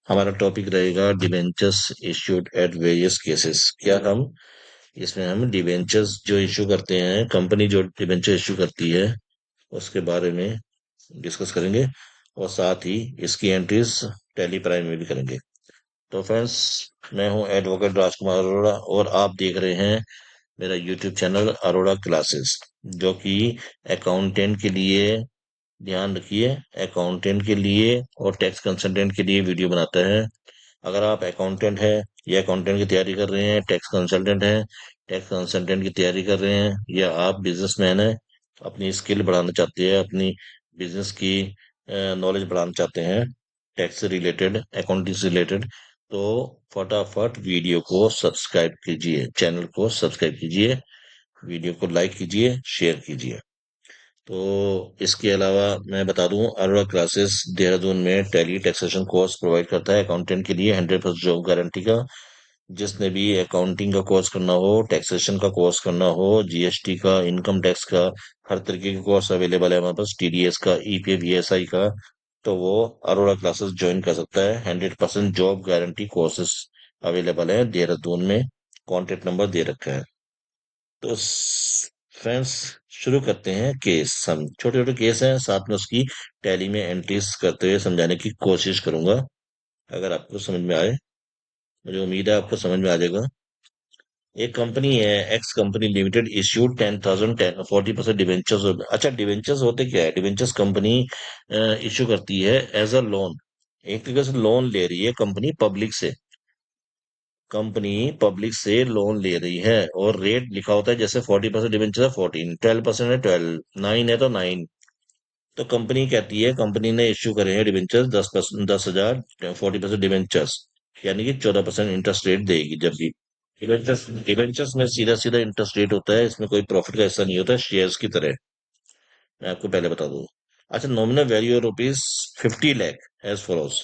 हमारा टॉपिक रहेगा debentures issued at various cases. क्या हम इसमें हम डिबेंचर्स जो इशू करते हैं, कंपनी जो डिबेंचर इशू करती है उसके बारे में डिस्कस करेंगे, और साथ ही इसकी एंट्रीज टैली प्राइम में भी करेंगे। तो फ्रेंड्स, मैं हूं एडवोकेट राजकुमार अरोड़ा और आप देख रहे हैं मेरा यूट्यूब चैनल अरोड़ा क्लासेस, जो कि अकाउंटेंट के लिए, ध्यान रखिए, अकाउंटेंट के लिए और टैक्स कंसल्टेंट के लिए वीडियो बनाता है। अगर आप अकाउंटेंट हैं या अकाउंटेंट की तैयारी कर रहे हैं, टैक्स कंसल्टेंट हैं, टैक्स कंसल्टेंट की तैयारी कर रहे हैं, या आप बिजनेसमैन हैं, अपनी स्किल बढ़ाना चाहते हैं, अपनी बिजनेस की नॉलेज बढ़ाना चाहते हैं, टैक्स से रिलेटेड, अकाउंटिंग से रिलेटेड, तो फटाफट वीडियो को सब्सक्राइब कीजिए, चैनल को सब्सक्राइब कीजिए, वीडियो को लाइक कीजिए, शेयर कीजिए। तो इसके अलावा मैं बता दूं, अरोड़ा क्लासेस देहरादून में टैली टैक्सेशन कोर्स प्रोवाइड करता है अकाउंटेंट के लिए, 100% जॉब गारंटी का। जिसने भी अकाउंटिंग का कोर्स करना हो, टैक्सेशन का कोर्स करना हो, जीएसटी का, इनकम टैक्स का, हर तरीके के कोर्स अवेलेबल है हमारे पास, टीडीएस का, ईपीएफ ईएसआई का, तो वो अरोड़ा क्लासेस ज्वाइन कर सकता है। 100% जॉब गारंटी कोर्सेस अवेलेबल है देहरादून में। कॉन्टेक्ट नंबर दे रखा है। तो फ्रेंड्स, शुरू करते हैं केस। हम छोटे छोटे केस हैं, साथ में उसकी टैली में एंट्रीज करते हुए समझाने की कोशिश करूंगा। अगर आपको समझ में आए, मुझे उम्मीद है आपको समझ में आ जाएगा। एक कंपनी है, x company limited, issued 10,000 40% debentures. अच्छा, डिवेंचर्स होते क्या है? डिवेंचर्स कंपनी इश्यू करती है एज अ लोन। एक तरीके से लोन ले रही है कंपनी पब्लिक से। कंपनी पब्लिक से लोन ले रही है और रेट लिखा होता है, जैसे 40% डिवेंचर है 14, 12% है 12, 9 है तो 9। तो कंपनी कहती है, कंपनी ने इश्यू करे हैं डिवेंचर्स 10%, 10,000, 40% डिवेंचर्स, यानी कि 14% इंटरेस्ट रेट देगी। जब भी डिवेंचर्स डिवेंचर्स में सीधा सीधा इंटरेस्ट रेट होता है, इसमें कोई प्रॉफिट का हिस्सा नहीं होता, शेयर्स की तरह। मैं आपको पहले बता दूं। अच्छा, nominal value rupees 50 lakh as follows.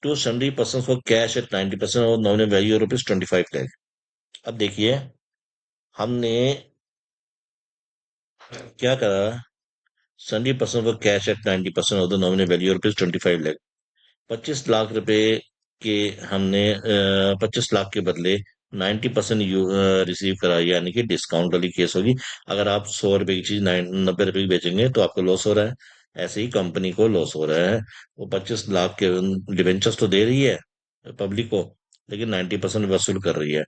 To sundry person for cash at 90% और नॉमिनल वैल्यू रुपीज 25 लाख। अब देखिए, हमने क्या करा। सन्डी पर्सन फॉर कैश एट 90% और the nominal value rupees 25 lakh. 25 lakh रुपए के हमने 25 लाख के बदले 90% रिसीव करा, यानी कि डिस्काउंट वाली केस होगी। अगर आप 100 रुपए की चीज 90 रुपए की बेचेंगे तो आपको लॉस हो रहा है। ऐसे ही कंपनी को लॉस हो रहा है। वो 25 लाख के डिवेंचर्स तो दे रही है पब्लिक को, लेकिन 90% वसूल कर रही है।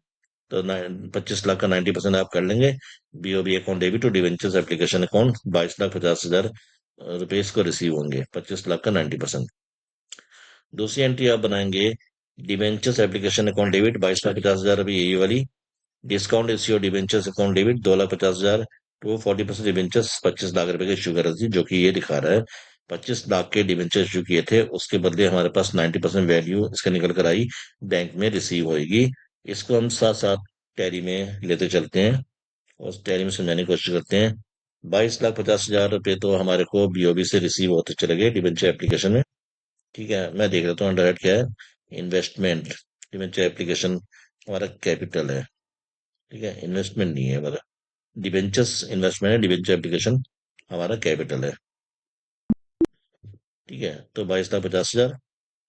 तो 25 लाख का 90% आप कर लेंगे। BOB account debit to debentures application account 22,50,000 रुपए इसको रिसीव होंगे, 25 लाख का 90%। दूसरी एंट्री आप बनाएंगे, डिवेंचर्स एप्लीकेशन अकाउंट डेबिट 22,50,000, अभी यही वाली। Discount issue debentures account debit 2,50,000 to 40% debentures 25 lakh रुपए का इश्यू करा थी, जो कि ये दिखा रहा है। 25 लाख के डिवेंचर इश्यू किए थे, उसके बदले हमारे पास 90% वैल्यू इसका निकल कर आई, बैंक में रिसीव होगी। इसको हम साथ साथ टैली में लेते चलते हैं और टैली में समझाने की कोशिश करते हैं। 22,50,000 रुपए तो हमारे को बीओबी से रिसीव होते चले गए डिवेंचर एप्लीकेशन में। ठीक है, मैं देख लेता हूँ अंडर हेड क्या है। इन्वेस्टमेंट, डिवेंचर एप्लीकेशन हमारा कैपिटल है। ठीक है, इन्वेस्टमेंट नहीं है हमारा, डिवेंचर्स इन्वेस्टमेंट है, डिवेंचर एप्लीकेशन हमारा कैपिटल है। ठीक है, तो 22,50,000।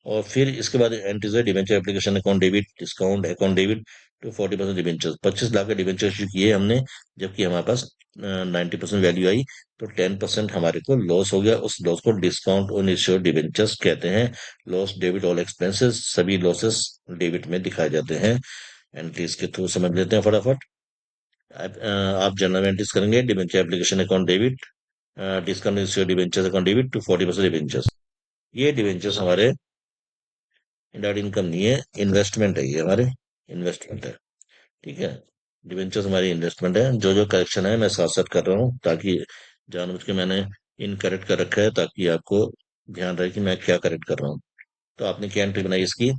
और फिर इसके बाद एंट्रीज है, debenture application account debit, discount account debit to 40% debenture. 25 lakh के डिवेंचर इशू किए हमने, जबकि हमारे पास 90% वैल्यू आई, तो 10% हमारे को लॉस हो गया। उस लॉस को डिस्काउंट ऑन इश्यूड डिवेंचर्स कहते हैं। लॉस डेबिट ऑल एक्सपेंसेस, सभी लॉसेस डेबिट में दिखाए जाते हैं। एंट्रीज के थ्रू समझ लेते हैं फटाफट। आप जनरल एंट्रीज करेंगे, debenture application account debit, discount issued debentures account debit to 40% debentures. ये डिवेंचर्स हमारे इंडायरेक्ट इनकम नहीं है, इन्वेस्टमेंट है, ये हमारे इन्वेस्टमेंट है। ठीक है, डिवेंचर्स हमारी इन्वेस्टमेंट है। जो जो करेक्शन है मैं साथ साथ कर रहा हूँ, ताकि जानबूझ के मैंने इनकरेक्ट कर रखा है, ताकि आपको ध्यान रहे कि मैं क्या करेक्ट कर रहा हूँ। तो आपने क्या एंट्री बनाई इसकी?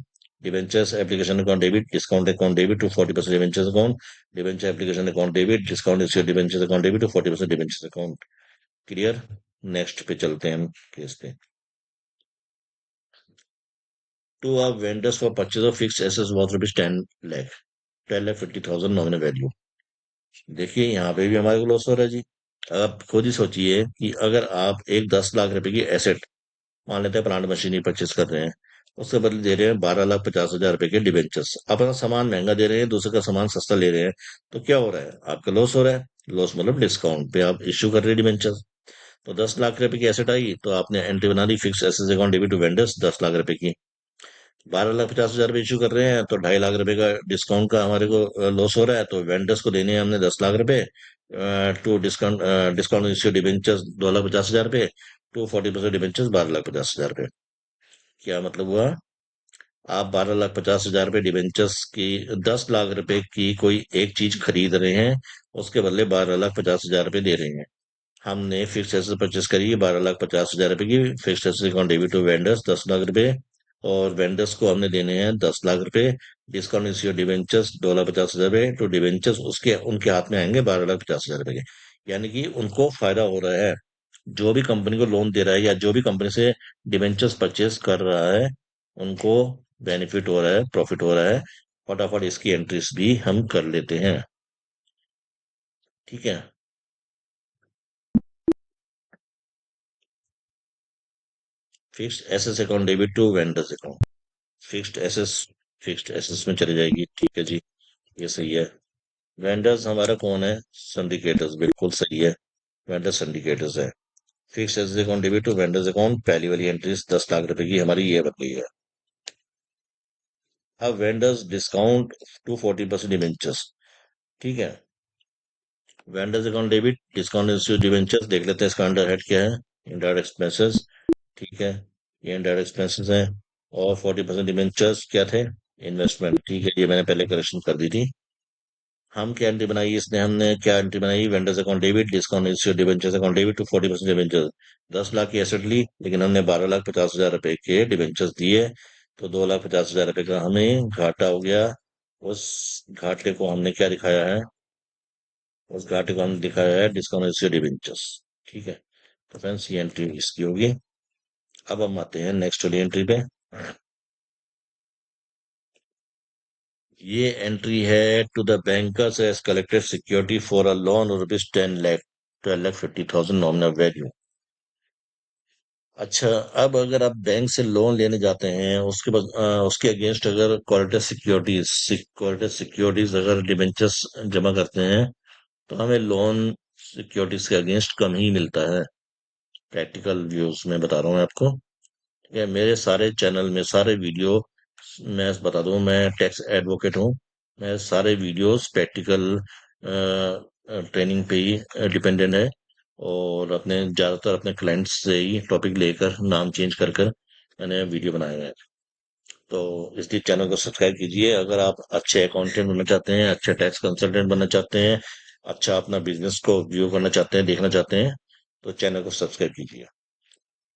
Debentures application account debit, discount account debit to 40% debentures account, debenture application account debit, discount issue debentures account debit to 40% debentures account. Clear? Next पे चलते हैं हम केस पे। To R vendors for purchase of fix assets worth rupees 10 lakh, 10,50,000 nominal value. देखिए, यहाँ पे भी हमारे को लॉस हो रहा है जी। आप खुद ही सोचिए कि अगर आप एक 10 लाख रुपए की एसेट, मान लेते हैं प्लांट मशीनरी परचेज कर रहे हैं, उसके बदले दे रहे हैं 12,50,000 रुपए के डिबेंचर्स। अपना सामान महंगा दे रहे हैं, दूसरे का सामान सस्ता ले रहे हैं, तो क्या हो रहा है, आपका लॉस हो रहा है। लॉस मतलब डिस्काउंट पे आप इश्यू कर रहे हैं डिबेंचर्स। तो 10 लाख रुपए की एसेट आई, तो आपने एंट्री बना दी, fixed asset account debit to vendors 10 lakh रुपए की। 12,50,000 रुपए इश्यू कर रहे हैं, तो 2.5 लाख रुपए का डिस्काउंट का हमारे को लॉस हो रहा है, तो वेंडर्स को देने हैं हमने 10 लाख रुपए to discount. Discount issue debentures 2,50,000 रुपए, टू 40% डिबेंचर्स 12,50,000 रुपए। क्या मतलब हुआ, आप 12,50,000 रुपए डिबेंचर्स की, 10 लाख रुपए की कोई एक चीज खरीद रहे हैं, उसके बदले 12,50,000 रुपए दे रहे हैं। हमने फिक्स एसेट परचेस करी 12,50,000 रुपए की, fix asset account debit to vendors 10 lakh रुपए, और वेंडर्स को हमने देने हैं 10 लाख रुपए। डिस्काउंट इश्यू डिबेंचर्स 2,50,000 रुपए टू डिबेंचर्स, उसके उनके हाथ में आएंगे 12,50,000 रुपए के। यानी कि उनको फायदा हो रहा है, जो भी कंपनी को लोन दे रहा है या जो भी कंपनी से डिबेंचर्स परचेस कर रहा है, उनको बेनिफिट हो रहा है, प्रॉफिट हो रहा है। फटाफट इसकी एंट्रीज भी हम कर लेते हैं। ठीक है। Fixed assets account debit to vendors account. Fixed assets, fixed assets में चली जाएगी, ठीक है जी, ये सही है। वेंडर्स हमारा कौन है, सिंडिकेटर्स, बिल्कुल सही है। वेंडर सिंडिकेटर्स है। Fixed assets account debit to vendors account, पहली वाली एंट्रीज 10 लाख रुपए की हमारी ये बन गई है। अब वेंडर्स डिस्काउंट टू 40% डिबेंचर्स। ठीक है। Vendors account debit discount institute debentures, देख लेते हैं इसका अंडर हेड क्या है। Indirect expenses. ठीक है, ये इनडायरेक्ट एक्सपेंसेस है। और 40% डिबेंचर्स क्या थे, इन्वेस्टमेंट। ठीक है, ये मैंने पहले करेक्शन कर दी थी। हम क्या एंट्री बनाई इसने, हमने क्या एंट्री बनाई, vendors account debit discount institute debentures account debit to 40% debentures. 10 lakh की एसेट ली, लेकिन हमने 12,50,000 रुपए के डिबेंचर्स दिए, तो 2,50,000 रुपए का हमें घाटा हो गया। उस घाटे को हमने क्या दिखाया है, उस घाटे को हमने दिखाया है डिस्काउंट इंस्टीट्यूट डिबेंचर्स। ठीक है। तो फ्रेंड्स ये एंट्री इसकी होगी। अब हम आते हैं नेक्स्ट वाली एंट्री पे। ये एंट्री है, to the bankers as collected security for a loan rupees 10 lakh, 12,50,000 nominal value. अच्छा, अब अगर आप बैंक से लोन लेने जाते हैं, उसके बाद उसके अगेंस्ट अगर क्वालिटी सिक्योरिटीज अगर डिबेंचर्स जमा करते हैं, तो हमें लोन सिक्योरिटीज के अगेंस्ट कम ही मिलता है। प्रैक्टिकल व्यूज में बता रहा हूँ मैं आपको। ठीक है, मेरे सारे चैनल में सारे वीडियो, मैं बता दूं, मैं टैक्स एडवोकेट हूँ। मैं सारे वीडियोस प्रैक्टिकल ट्रेनिंग पे ही डिपेंडेंट है, और अपने ज़्यादातर अपने क्लाइंट्स से ही टॉपिक लेकर नाम चेंज कर कर मैंने वीडियो बनाए हैं। तो इसलिए चैनल को सब्सक्राइब कीजिए, अगर आप अच्छे अकाउंटेंट बनना चाहते हैं, अच्छे टैक्स कंसल्टेंट बनना चाहते हैं, अच्छा अपना बिजनेस को व्यू करना चाहते हैं, देखना चाहते हैं, तो चैनल को सब्सक्राइब कीजिए।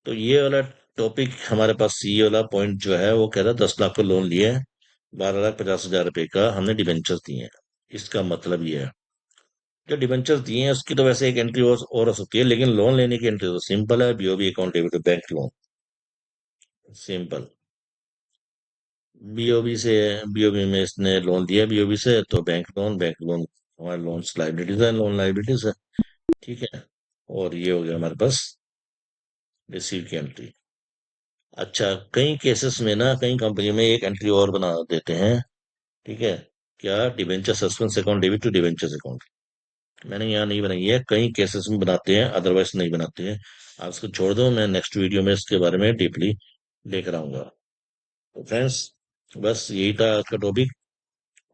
तो ये वाला टॉपिक हमारे पास, ये वाला पॉइंट जो है वो कह रहा है 10 लाख को लोन लिए है, 12,50,000 रुपए का हमने डिबेंचर्स दिए हैं। इसका मतलब ये है, जो डिबेंचर्स दिए हैं उसकी तो वैसे एक एंट्री और हो सकती है, लेकिन लोन लेने की एंट्री तो सिंपल है, BOB account debit bank loan, simple. BOB से, बीओबी में इसने लोन दिया बीओबी से, तो बैंक लोन हमारे लोन्स लाइबिलिटीज है, लोन लाइबिलिटीज है। ठीक है। और ये हो गया हमारे पास रिसीव की एंट्री। अच्छा, कई केसेस में ना, कई कंपनी में एक एंट्री और बना देते हैं। ठीक है। क्या, debenture suspense account debit to debentures account. मैंने यहाँ नहीं बनाई है, कई केसेस में बनाते हैं, अदरवाइज नहीं बनाते हैं। आप इसको छोड़ दो, मैं नेक्स्ट वीडियो में इसके बारे में डीपली लेकर आऊंगा। तो फ्रेंड्स, बस यही था आज का टॉपिक।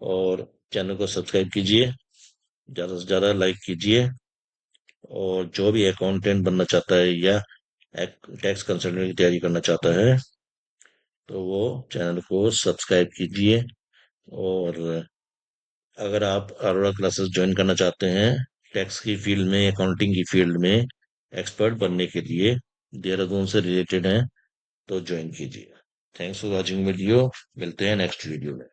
और चैनल को सब्सक्राइब कीजिए, ज़्यादा से ज़्यादा लाइक कीजिए। और जो भी अकाउंटेंट बनना चाहता है या टैक्स कंसल्टेंट की तैयारी करना चाहता है, तो वो चैनल को सब्सक्राइब कीजिए। और अगर आप अरोड़ा क्लासेस ज्वाइन करना चाहते हैं, टैक्स की फील्ड में, अकाउंटिंग की फील्ड में एक्सपर्ट बनने के लिए, देहरादून से रिलेटेड हैं, तो ज्वाइन कीजिए। थैंक्स फॉर वॉचिंग वीडियो, मिलते हैं नेक्स्ट वीडियो में।